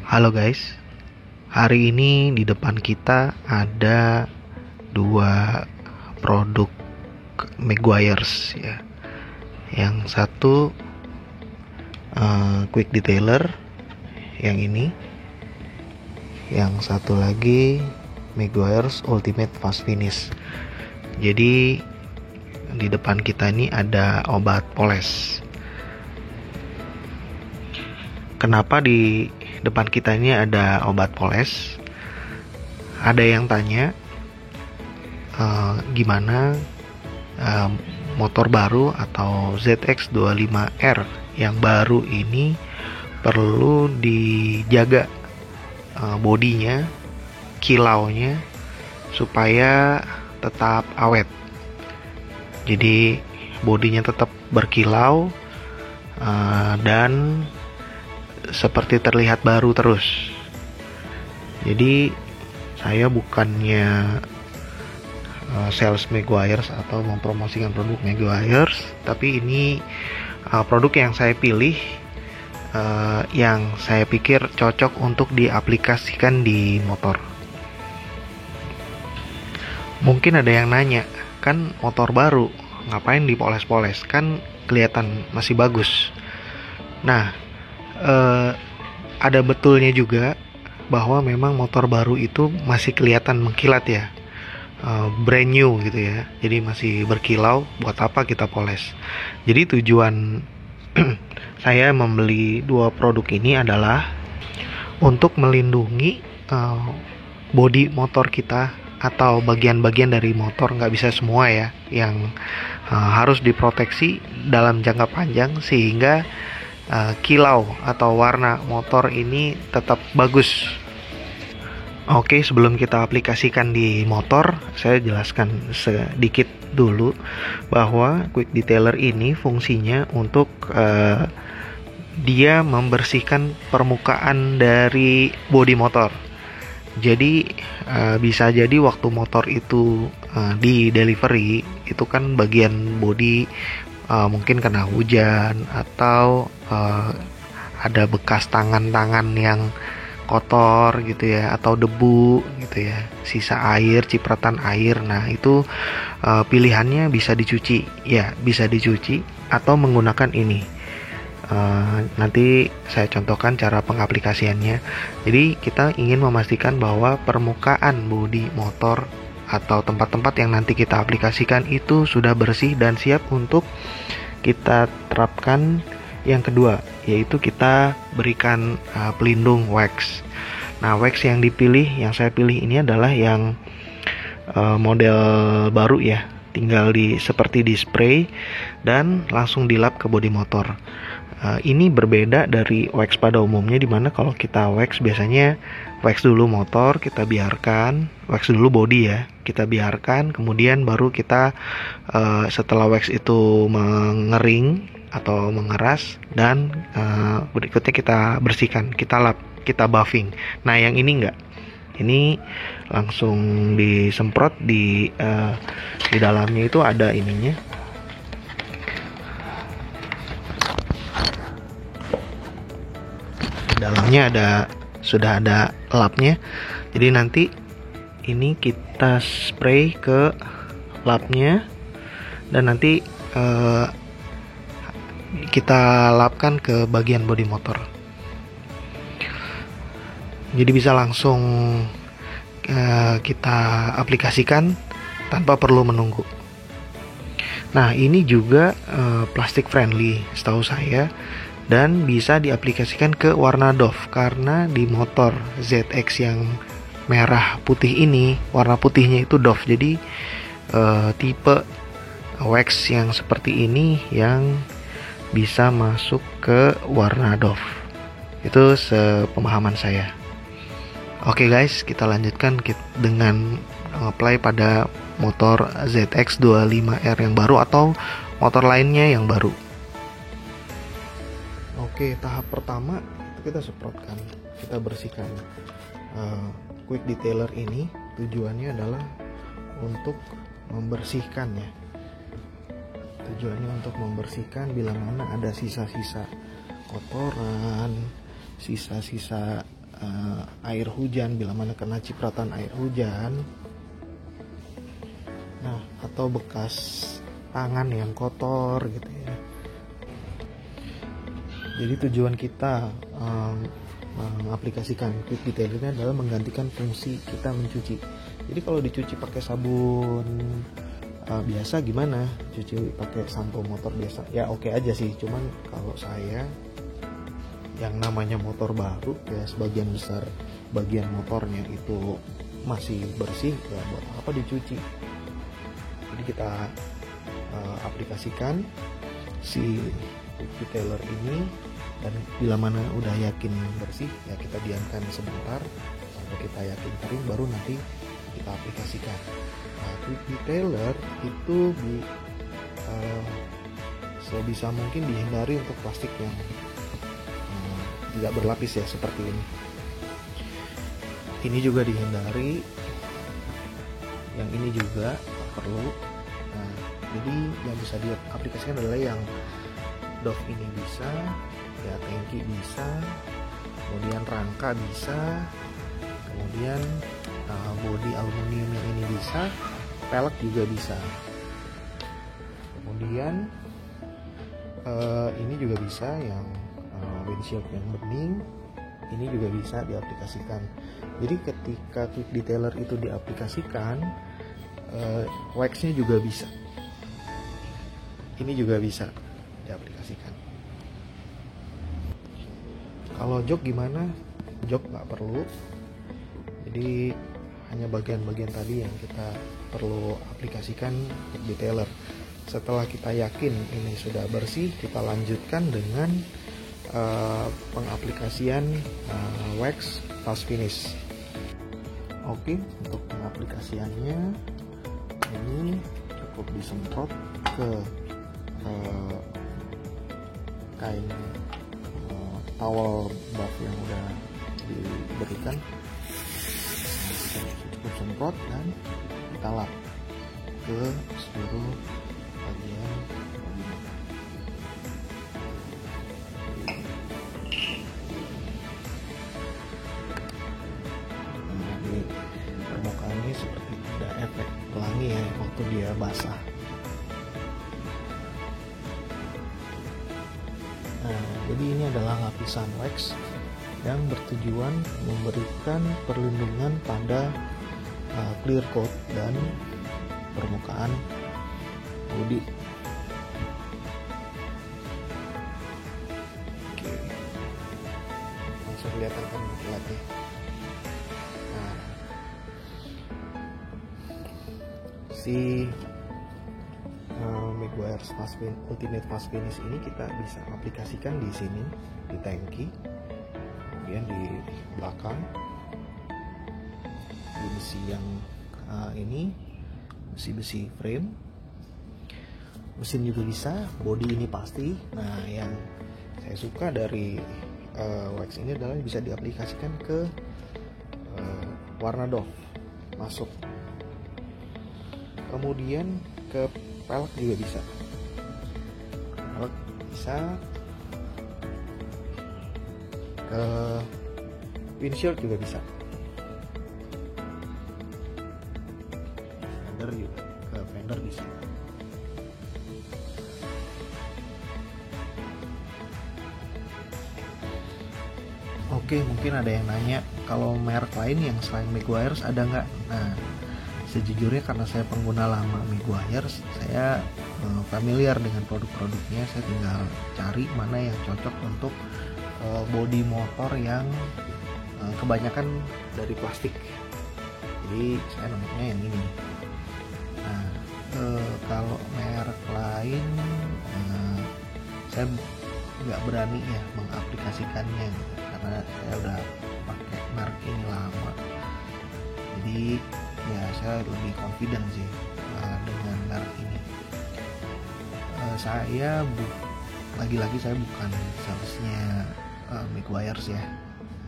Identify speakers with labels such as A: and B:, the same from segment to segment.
A: Halo guys, hari ini di depan kita ada dua produk Meguiar's ya. Yang satu Quick Detailer, yang ini. Yang satu lagi Meguiar's Ultimate Fast Finish. Jadi di depan kita ini ada obat poles. Kenapa di depan kita ini ada obat poles? Ada yang tanya gimana motor baru atau ZX25R yang baru ini perlu dijaga bodinya, kilaunya supaya tetap awet. Jadi bodinya tetap berkilau dan seperti terlihat baru terus. Jadi saya bukannya sales Meguiar's atau mempromosikan produk Meguiar's, tapi ini produk yang saya pilih, yang saya pikir cocok untuk diaplikasikan di motor. Mungkin ada yang nanya, kan motor baru, ngapain dipoles-poles? Kan kelihatan masih bagus. Nah, ada betulnya juga bahwa memang motor baru itu masih kelihatan mengkilat ya, brand new gitu ya, jadi masih berkilau. Buat apa kita poles? Jadi tujuan saya membeli dua produk ini adalah untuk melindungi bodi motor kita atau bagian-bagian dari motor. Nggak bisa semua ya yang harus diproteksi dalam jangka panjang, sehingga kilau atau warna motor ini tetap bagus. Oke, sebelum kita aplikasikan di motor, saya jelaskan sedikit dulu bahwa Quick Detailer ini fungsinya untuk dia membersihkan permukaan dari bodi motor. Jadi bisa jadi waktu motor itu di delivery, itu kan bagian bodi mungkin kena hujan atau ada bekas tangan-tangan yang kotor gitu ya, atau debu gitu ya, sisa air, cipratan air. Nah itu pilihannya bisa dicuci ya, bisa dicuci atau menggunakan ini. Nanti saya contohkan cara pengaplikasiannya. Jadi kita ingin memastikan bahwa permukaan bodi motor atau tempat-tempat yang nanti kita aplikasikan itu sudah bersih dan siap untuk kita terapkan. Yang kedua, yaitu kita berikan pelindung wax. Nah, wax yang dipilih, yang saya pilih ini adalah yang model baru ya, tinggal seperti di spray dan langsung dilap ke bodi motor. Ini berbeda dari wax pada umumnya, dimana kalau kita wax biasanya wax dulu motor, kita biarkan, wax dulu body ya, kita biarkan, kemudian baru kita setelah wax itu mengering atau mengeras, dan berikutnya kita bersihkan, kita lap, kita buffing. Nah yang ini enggak, ini langsung disemprot di dalamnya itu ada ininya. Dalamnya sudah ada lapnya. Jadi nanti ini kita spray ke lapnya dan nanti kita lapkan ke bagian bodi motor. Jadi bisa langsung kita aplikasikan tanpa perlu menunggu. Nah ini juga plastik friendly setahu saya, dan bisa diaplikasikan ke warna doff, karena di motor ZX yang merah putih ini warna putihnya itu doff. Jadi tipe wax yang seperti ini yang bisa masuk ke warna doff. Itu sepemahaman saya. Oke guys, kita lanjutkan dengan apply pada motor ZX25R yang baru atau motor lainnya yang baru. Oke, tahap pertama itu kita semprotkan, kita bersihkan. Quick Detailer ini tujuannya adalah untuk membersihkan ya. Tujuannya untuk membersihkan bila mana ada sisa-sisa kotoran, sisa-sisa air hujan, bila mana kena cipratan air hujan, nah atau bekas tangan yang kotor gitu ya. Jadi tujuan kita mengaplikasikan quick detailer ini adalah menggantikan fungsi kita mencuci. Jadi kalau dicuci pakai sabun biasa gimana? Cuci pakai sampo motor biasa ya oke aja sih. Cuman kalau saya yang namanya motor baru ya, sebagian besar bagian motornya itu masih bersih ya, buat apa dicuci. Jadi kita aplikasikan si quick detailer ini, dan bila mana udah yakin bersih ya kita diamkan sebentar sampai kita yakin kering, baru nanti kita aplikasikan. Nah, quick detailer itu sebisa mungkin dihindari untuk plastik yang tidak berlapis ya, seperti ini. Ini juga dihindari, yang ini juga perlu. Nah, jadi yang bisa diaplikasikan adalah yang Dove ini bisa, ya tangki bisa, kemudian rangka bisa, kemudian bodi aluminium yang ini bisa, pelek juga bisa, kemudian ini juga bisa yang windshield yang bening, ini juga bisa diaplikasikan. Jadi ketika quick detailer itu diaplikasikan, waxnya juga bisa, ini juga bisa diaplikasikan. Kalau jok gimana? Jok nggak perlu, jadi hanya bagian-bagian tadi yang kita perlu aplikasikan quick detailer. Setelah kita yakin ini sudah bersih, kita lanjutkan dengan pengaplikasian wax fast finish. Oke, untuk pengaplikasiannya ini cukup disemprot ke kain towel buff yang udah diberikan, cukup semprot dan kita lap ke seluruh bagian bodinya. Nah, di permukaan ini seperti ada efek pelangi ya waktu dia basah. Nah, jadi ini adalah lapisan wax yang bertujuan memberikan perlindungan pada clear coat dan permukaan bodi. Oke, langsung kelihatan kan kilatnya. Nah, si Meguiar's Ultimate Fast Finish ini kita bisa aplikasikan di sini, di tangki, kemudian di belakang, di besi yang ini, besi frame, mesin juga bisa, body ini pasti. Nah, yang saya suka dari wax ini adalah bisa diaplikasikan ke warna Dove, masuk, kemudian ke pelek juga bisa, ke windshield juga bisa, fender juga, ke fender bisa. Oke, mungkin ada yang nanya kalau merek lain yang selain Meguiar's ada nggak? Nah, sejujurnya karena saya pengguna lama Meguiar's, saya familiar dengan produk-produknya. Saya tinggal cari mana yang cocok untuk bodi motor yang kebanyakan dari plastik. Jadi saya nemunya yang ini. Nah, kalau merek lain saya nggak berani ya mengaplikasikannya gitu, karena saya udah pakai merek ini lama. Jadi ya saya lebih confident sih dengan merek ini. Saya lagi-lagi saya bukan salesnya Meguiar's ya.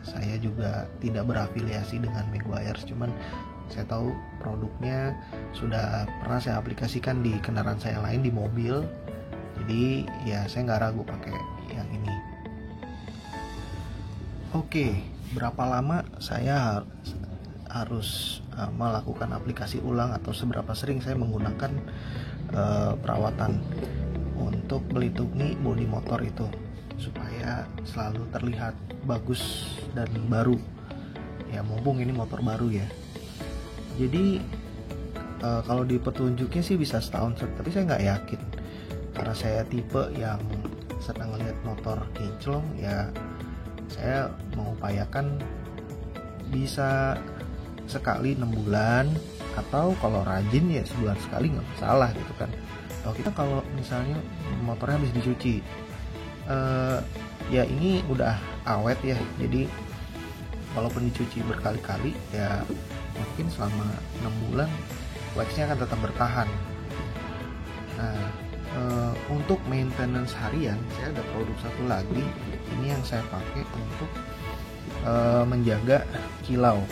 A: Saya juga tidak berafiliasi dengan Meguiar's, cuman saya tahu produknya sudah pernah saya aplikasikan di kendaraan saya lain, di mobil. Jadi ya saya nggak ragu pakai yang ini. Oke, berapa lama saya harus melakukan aplikasi ulang atau seberapa sering saya menggunakan perawatan untuk melindungi bodi motor itu supaya selalu terlihat bagus dan baru ya, mumpung ini motor baru ya. Jadi kalau di petunjuknya sih bisa setahun, tapi saya nggak yakin karena saya tipe yang senang lihat motor kinclong ya. Saya mengupayakan bisa sekali 6 bulan, atau kalau rajin ya sebulan sekali nggak masalah gitu kan. Kalau misalnya motornya habis dicuci ya ini udah awet ya, jadi walaupun dicuci berkali-kali ya mungkin selama 6 bulan waxnya akan tetap bertahan. Nah untuk maintenance harian saya ada produk satu lagi, ini yang saya pakai untuk menjaga kilau.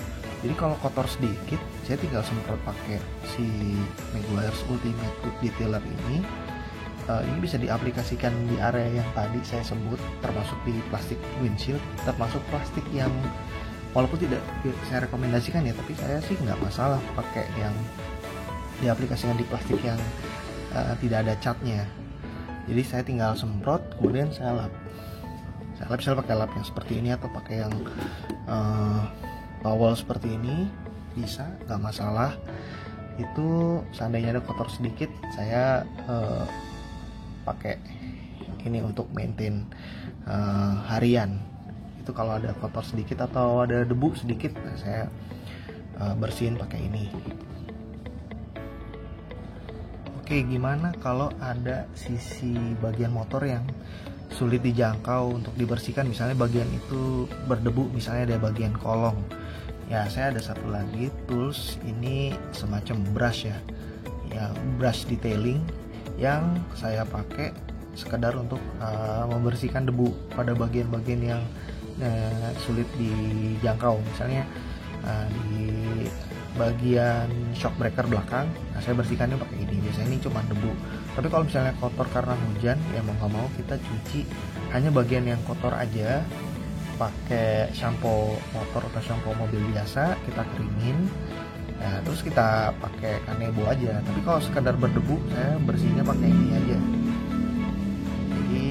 A: Jadi kalau kotor sedikit saya tinggal semprot pakai si Meguiar's Ultimate Quick Detailer ini. Ini bisa diaplikasikan di area yang tadi saya sebut, termasuk di plastik windshield, termasuk plastik yang walaupun tidak saya rekomendasikan ya, tapi saya sih nggak masalah pakai yang diaplikasikan di plastik yang tidak ada catnya. Jadi saya tinggal semprot kemudian saya lap bisa pakai lap yang seperti ini atau pakai yang towel seperti ini, bisa, nggak masalah. Itu seandainya ada kotor sedikit saya pakai ini untuk maintain harian. Itu kalau ada kotor sedikit atau ada debu sedikit, saya bersihin pakai ini. Oke, gimana kalau ada sisi bagian motor yang sulit dijangkau untuk dibersihkan, misalnya bagian itu berdebu, misalnya ada bagian kolong ya. Saya ada satu lagi tools, ini semacam brush ya, brush detailing yang saya pakai sekedar untuk membersihkan debu pada bagian-bagian yang sulit dijangkau, misalnya di bagian shock breaker belakang. Nah, saya bersihkannya pakai ini, biasanya ini cuma debu. Tapi kalau misalnya kotor karena hujan ya mau nggak mau kita cuci hanya bagian yang kotor aja pakai shampoo motor atau shampoo mobil biasa, kita keringin ya, terus kita pakai kanebo aja. Tapi kalau sekadar berdebu saya bersihnya pakai ini aja. Jadi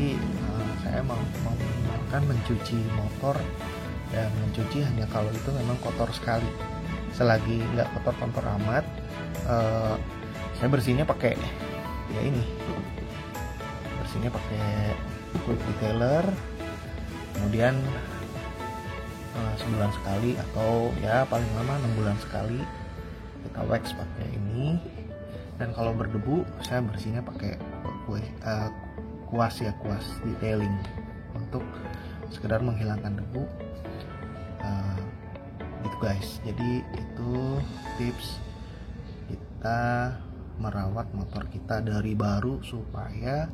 A: saya menggunakan mencuci motor dan mencuci hanya kalau itu memang kotor sekali. Selagi nggak kotor-kotor amat, saya bersihnya pakai ya ini, bersihnya pakai quick detailer, kemudian sebulan sekali atau ya paling lama 6 bulan sekali kita wax pakai ini. Dan kalau berdebu saya bersihnya pakai kuas detailing untuk sekedar menghilangkan debu. Gitu guys, jadi itu tips kita merawat motor kita dari baru supaya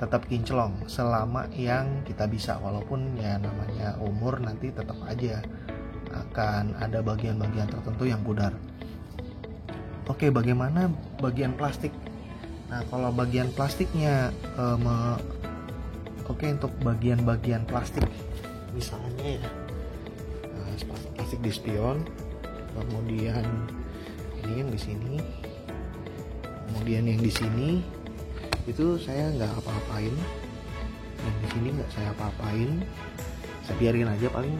A: tetap kinclong selama yang kita bisa, walaupun ya namanya umur nanti tetap aja akan ada bagian-bagian tertentu yang pudar. Oke, bagaimana bagian plastik? Nah, kalau bagian plastiknya untuk bagian-bagian plastik misalnya ya plastik di spion, kemudian ini yang di sini, kemudian yang di sini itu saya nggak apa-apain, yang di sini nggak saya apa-apain, saya biarin aja. Paling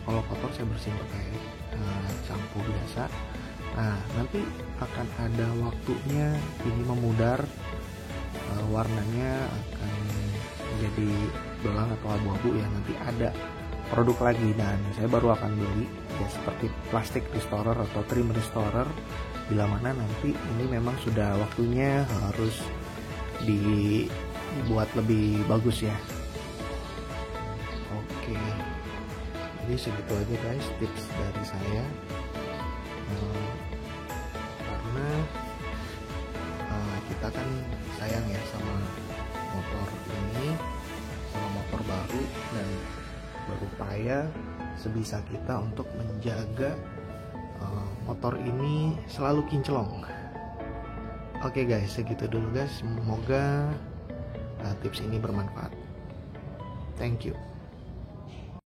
A: kalau kotor saya bersihin pakai sampo biasa. Nah, nanti akan ada waktunya ini memudar, warnanya akan menjadi belang atau abu-abu ya, nanti ada produk lagi dan saya baru akan beli ya, seperti plastik restorer atau trim restorer, bila mana nanti ini memang sudah waktunya harus dibuat lebih bagus ya. Oke, jadi segitu aja guys tips dari saya, karena kita kan sayang ya sama motor ini, sama motor baru, dan berupaya sebisa kita untuk menjaga motor ini selalu kinclong. Oke guys, segitu dulu guys. Semoga tips ini bermanfaat. Thank you.